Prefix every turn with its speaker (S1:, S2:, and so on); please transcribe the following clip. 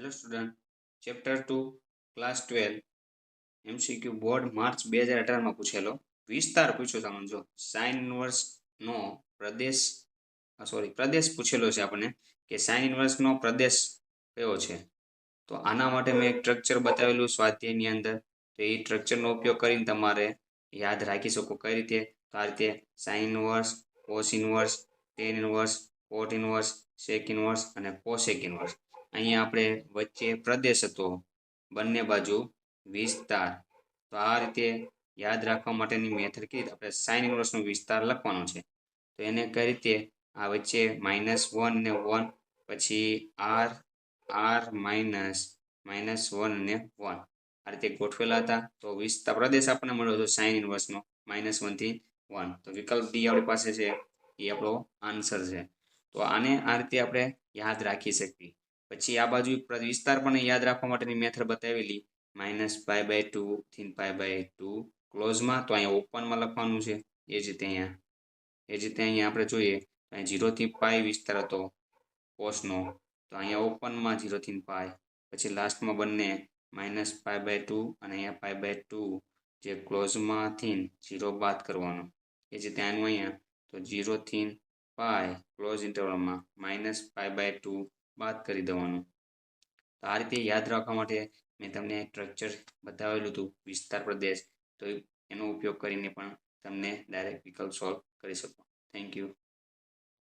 S1: Hello student, chapter 2 class 12 MCQ board March 2018માં પૂછેલો વિસ્તાર પૂછ્યો તમને. જો સાઇન ઇન્વર્સ નો પ્રદેશ પૂછેલો છે આપણને કે સાઇન ઇન્વર્સ નો પ્રદેશ કયો છે. તો આના માટે મેં એક સ્ટ્રક્ચર બતાવેલું સ્વાધ્યાયની અંદર. તો એ સ્ટ્રક્ચરનો ઉપયોગ કરીને તમારે યાદ રાખી શકો કઈ રીતે. તો આ રીતે sine inverse, cos inverse, tan inverse, cot inverse, sec inverse અને કોસેક ઇન્વર્સ. અહીંયા આપણે વચ્ચે પ્રદેશ હતો, બંને બાજુ વિસ્તાર. તો આ રીતે યાદ રાખવા માટેની મેથડ કીધી આપણે સાઇન ઇન્વર્સનો વિસ્તાર લખવાનો છે. તો એને કઈ રીતે આ વચ્ચે -1 ને 1 પછી r -1 અને 1 આ રીતે ગોઠવેલા હતા. તો વિસ્તાર પ્રદેશ આપણને મળ્યો હતો સાઇન ઇન્વર્સનો -1 થી 1. તો વિકલ્પ ડી આપણી પાસે છે, એ આપણો આન્સર છે. તો આને આ રીતે આપણે યાદ રાખી શકીએ. પછી આ બાજુ વિસ્તાર પણ યાદ રાખવા માટેની મેથડ બતાવેલી -π/2 થી π/2 ક્લોઝમાં. તો અહીંયા ઓપનમાં લખવાનું છે. એ જ રીતે અહીંયા આપણે જોઈએ તો 0 થી π વિસ્તાર હતો કોસનો. તો અહીંયા ઓપનમાં 0 થી π, પછી લાસ્ટમાં બંને -π/2 અને અહીંયા π/2 જે ક્લોઝમાંથી 0 બાદ કરવાનો. એ જ રીતે આનું અહીંયા તો 0 થી π ક્લોઝ ઇન્ટરવલમાં -π/2 બાદ કરી દેવાનું. તો આ રીતે યાદ રાખવા માટે મેં તમને સ્ટ્રક્ચર બતાવેલું હતું વિસ્તાર પ્રદેશ. તો એનો ઉપયોગ કરીને પણ તમને ડાયરેક્ટ વિકલ્પ સોલ્વ કરી શકો. Thank you.